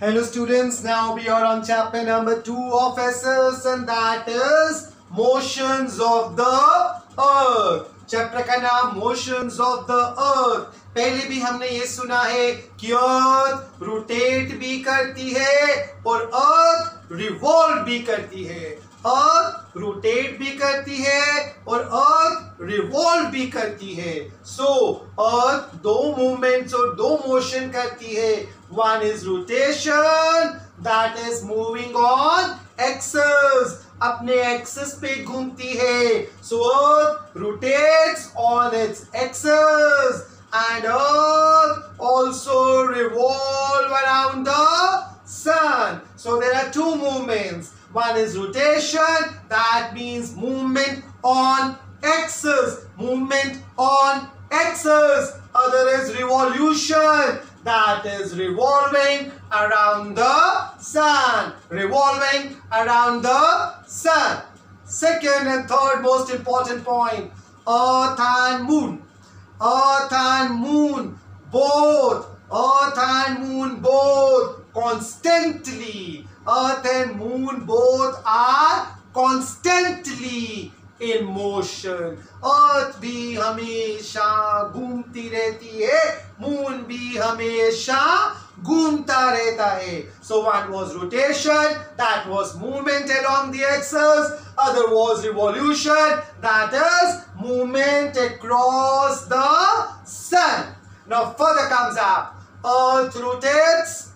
Hello students, now we are on chapter number 2 of SS and that is motions of the earth. Chapter का नाम motions of the अर्थ। पहले भी हमने ये सुना है कि अर्थ रोटेट भी करती है और अर्थ रिवॉल्व भी करती है। अर्थ रोटेट भी करती है और अर्थ रिवॉल्व भी करती है। सो अर्थ दो मूवमेंट्स और दो मोशन करती है। One is rotation, that is moving on axis, अपने एक्सिस पे घूमती है। So earth rotates on its axis and earth also revolve around the sun. So there are two movements. One is rotation, that means movement on axis, movement on axis. Other is revolution, that is revolving around the sun, revolving around the sun. Second and third most important point, earth and moon. Earth and moon both, earth and moon both constantly, earth and moon both are constantly in motion. earth भी हमेशा घूमती रहती है, moon भी हमेशा घूमता रहता है. So one was rotation, that was movement along the axis. Other was revolution, that is movement across the sun. Now further comes up, earth rotates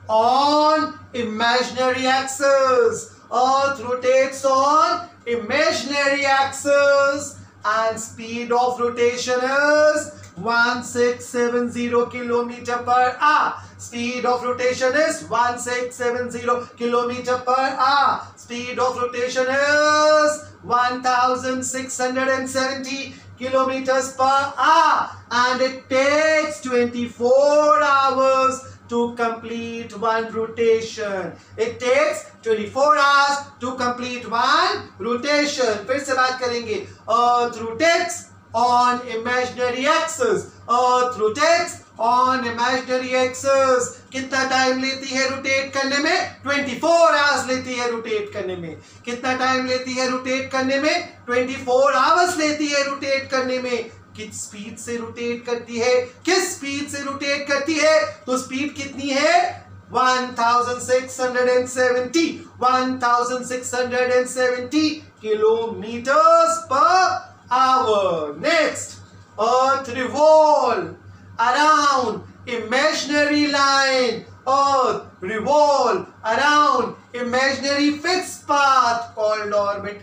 on imaginary axis. Earth rotates on imaginary axis and speed of rotation is 1670 km per hour. Speed of rotation is 1670 km per hour. Speed of rotation is 1670 kilometers per hour, and it takes 24 hours to complete one rotation. It takes 24 hours to complete one rotation. फिर से बात करेंगे. Earth rotates on imaginary axis. Earth rotates on imaginary axis. कितना time लेती है rotate करने में? 24 hours लेती है रोटेट करने में. कितना टाइम लेती है रोटेट करने में? 24 आवर्स लेती है रोटेट करने में. किस स्पीड से रोटेट करती है? किस स्पीड से रोटेट करती है? तो स्पीड कितनी है? 1670 kilometers per hour. Next, earth revolve around imaginary line. Earth revolve around imaginary fixed path called orbit.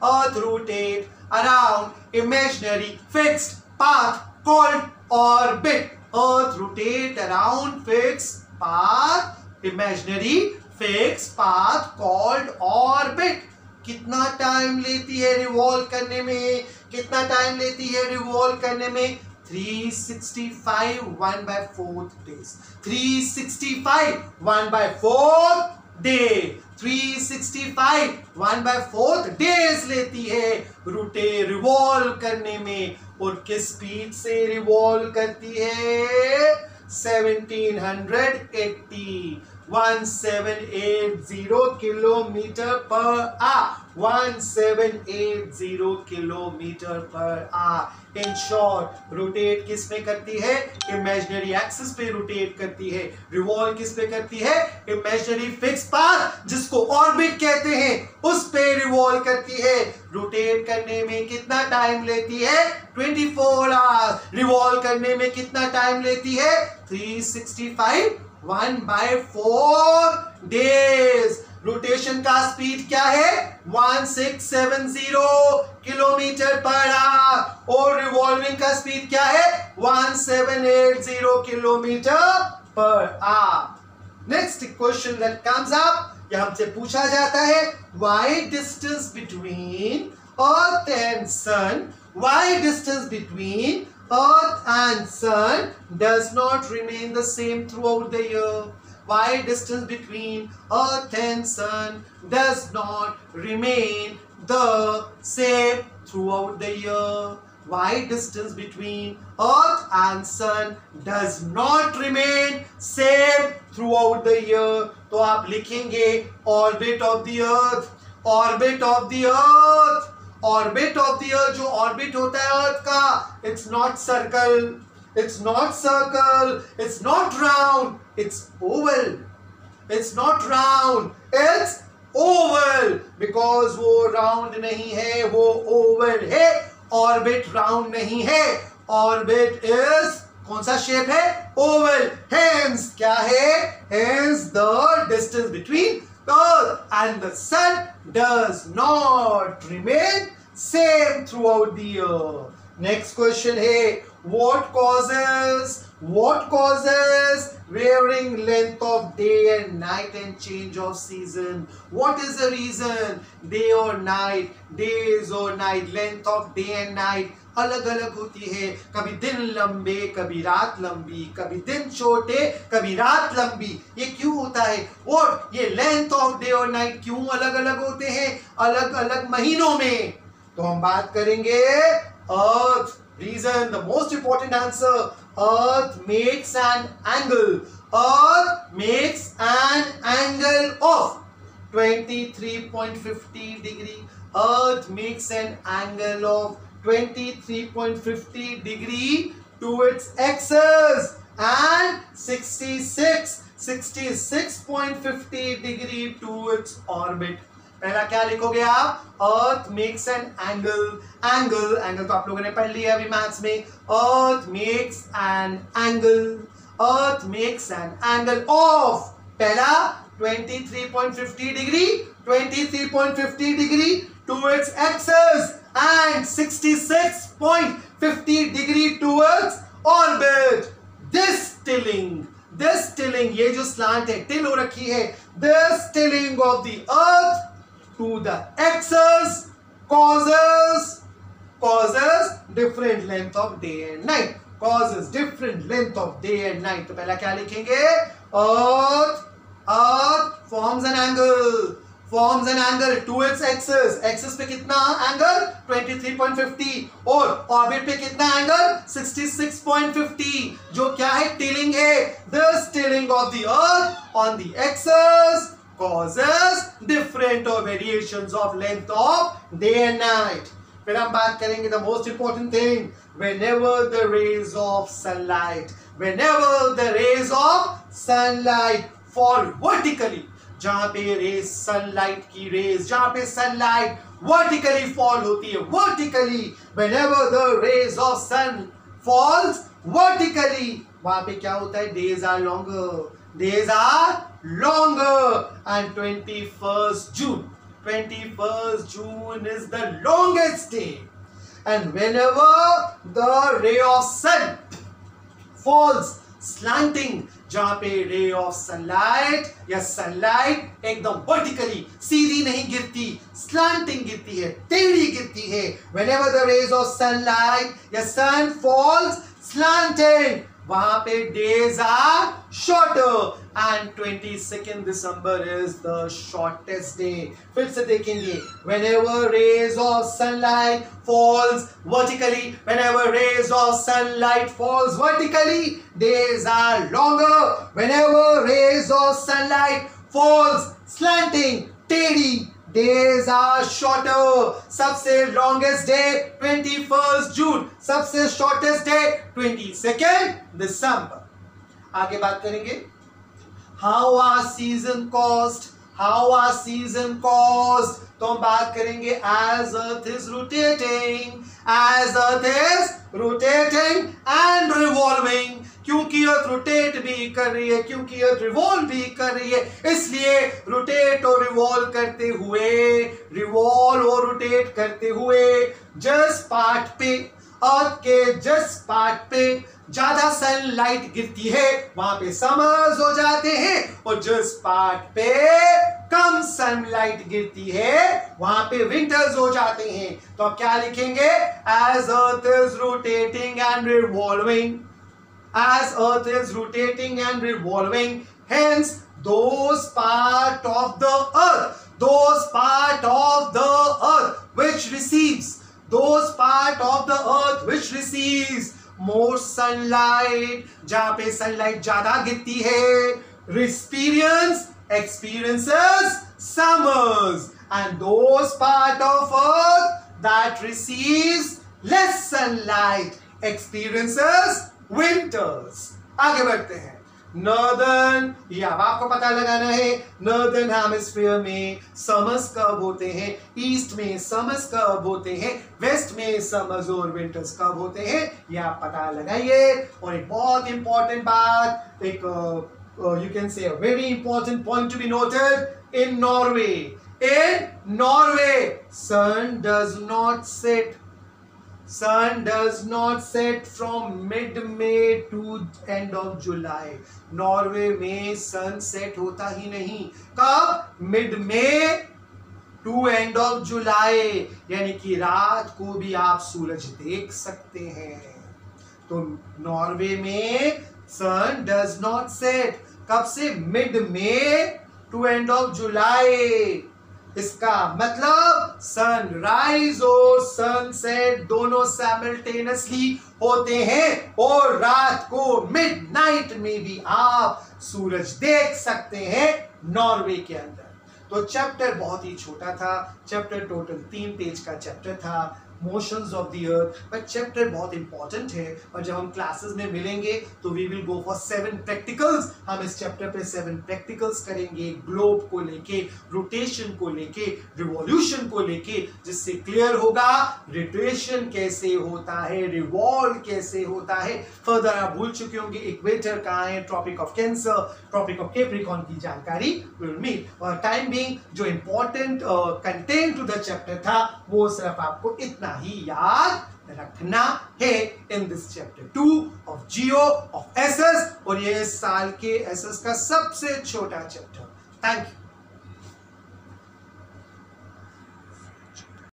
Earth rotate around imaginary fixed path called orbit. Earth rotate around fixed path, imaginary fixed path called orbit. कितना time लेती है revolve करने में? कितना time लेती है revolve करने में? 365 1/4 days. 365 1/4 day. 365 1/4 days लेती है रिवॉल्व करने में. और किस स्पीड से रिवॉल्व करती है? 1780 kilometre per our. 1780 kilometre per our. In short, rotate किस पे करती है? इमेजिनरी एक्सिस पे रोटेट करती है. रिवॉल्व किस पे करती है? इमेजिनरी फिक्स पाथ, जिसको ऑर्बिट कहते हैं, उस पे रिवॉल्व करती है. रोटेट करने में कितना टाइम लेती है? 24 आवर्स. रिवॉल्व करने में कितना टाइम लेती है? 365 1/4 days. रोटेशन का स्पीड क्या है? 1670 किलोमीटर पर आवर. और रिवॉल्विंग का स्पीड क्या है? 1780 kilometre per hour. Next question that comes up, यहां हमसे पूछा जाता है, why distance between earth and sun, why distance between earth and sun does not remain the same throughout the year. Why distance between earth and sun does not remain the same throughout the year? Why distance between Earth and Sun does not remain same आप लिखेंगे orbit of the earth, orbit of the earth, orbit of the अर्थ। जो orbit होता है अर्थ का, it's not circle, it's not circle, it's not round, it's oval, it's not round, it's oval, because वो round नहीं है, वो oval है। orbit round नहीं है, orbit is कौन सा shape है? oval। hence क्या है? hence the distance between the earth and the sun does not remain same throughout the year। next question है, what causes varying length of day and night and change of season? What is the reason? day or night, days or night, length of day and night अलग अलग होती है। कभी दिन लंबे, कभी रात लंबी, कभी दिन छोटे, कभी रात लंबी। ये क्यों होता है? और ये लेंथ ऑफ डे और नाइट क्यों अलग अलग होते हैं अलग अलग महीनों में? तो हम बात करेंगे अर्थ। reason, the most important answer, earth makes an angle, earth makes an angle of 23.50 degree, earth makes an angle of 23.50 degree to its axis and 66.50 degree to its orbit। पहला क्या लिखोगे आप? Earth makes an angle, angle angle तो आप लोगों ने पढ़ लिया अभी मैथ्स में। Earth makes an angle, earth makes an angle of पहला 23.50 degree, 23.50 degree to its axis and 66.50 degree towards orbit. This tilting ये जो स्लांट है, टिल हो रखी है, this tilting of the earth to the axis causes different length of day and night, causes different length of day and night। तो पहला क्या लिखेंगे? earth forms an angle to its axis, axis पे कितना angle? 23.50 और orbit पे कितना angle? 66.50। जो क्या है? टिलिंग है। this tilling of the earth on the axis causes different or variations of length of day and night। फिर हम बात करेंगे the most important thing, whenever the rays of sunlight fall vertically, जहां पे रेज सनलाइट की raise, जहां पे sunlight vertically fall होती है, vertically, whenever the rays of sun falls vertically, वहां पे क्या होता है? days are longer and 21st June is the longest day। and whenever the ray of sun falls slanting, जहां पे रे ऑफ सनलाइट या सनलाइट एकदम वर्टिकली सीधी नहीं गिरती, स्लैंटिंग गिरती है, टेढ़ी गिरती है। whenever the rays of sunlight या sun falls slanting, वहां पे days are shorter and 22nd December is the shortest day। फिर से देखेंगे, whenever rays of sunlight falls vertically, days are longer, whenever rays of sunlight falls slanting, टेढ़ी, days are shorter। सबसे longest day 21st June, सबसे shortest day 22nd December। आगे बात करेंगे how are season caused, तो हम बात करेंगे as earth is rotating and revolving। क्योंकि अर्थ रोटेट भी कर रही है, क्योंकि अर्थ रिवॉल्व भी कर रही है, इसलिए रोटेट और रिवॉल्व करते हुए जिस पार्ट पे, अर्थ के जिस पार्ट पे ज्यादा सनलाइट गिरती है वहां पे समर्स हो जाते हैं, और जिस पार्ट पे कम सनलाइट गिरती है वहां पे विंटर्स हो जाते हैं। तो अब क्या लिखेंगे? as earth is rotating and revolving, hence those part of the earth which receives more sunlight, जहां पे सनलाइट ज्यादा गिरती है, experience experiences summers, and those part of earth that receives less sunlight experiences winters. आगे बढ़ते हैं. Northern, ये अब आपको पता लगाना है, नॉर्दर्न हेमिस्फीयर में समर्स कब होते हैं, ईस्ट में समर्स कब होते हैं, वेस्ट में समर्स और विंटर्स कब होते हैं, ये आप पता लगाइए. और एक बहुत इंपॉर्टेंट बात, एक you can say a very important point to be noted, in Norway. In Norway, sun does not set from mid-May to end of July. Norway में सन सेट होता ही नहीं. कब? mid-May to end of July, यानी कि रात को भी आप सूरज देख सकते हैं. तो नॉर्वे में सन डज नॉट सेट कब से? mid-May to end of July. इसका मतलब सनराइज और सनसेट दोनों साइमल्टेनियसली होते हैं और रात को मिडनाइट में भी आप सूरज देख सकते हैं नॉर्वे के अंदर. तो चैप्टर बहुत ही छोटा था. चैप्टर टोटल 3 पेज का चैप्टर था, motions of the earth. But chapter बहुत इंपॉर्टेंट है और जब हम क्लासेस में मिलेंगे तो we will go for 7 practicals. हम इस चैप्टर पे 7 प्रैक्टिकल्स करेंगे, ग्लोब को लेके, रोटेशन को लेके, रिवॉल्यूशन को लेके, जिससे क्लियर होगा रोटेशन कैसे होता है, रिवॉल्व कैसे होता है. फर्दर आप भूल चुके होंगे इक्वेटर कहाँ है, tropic of cancer, tropic of capricorn की जानकारी विल मीट. और टाइम बीइंग जो important content to the chapter था वो सिर्फ आपको इतना ही याद रखना है in this chapter 2 of geo of S S. और ये इस साल के एसएस का सबसे छोटा चैप्टर. Thank you.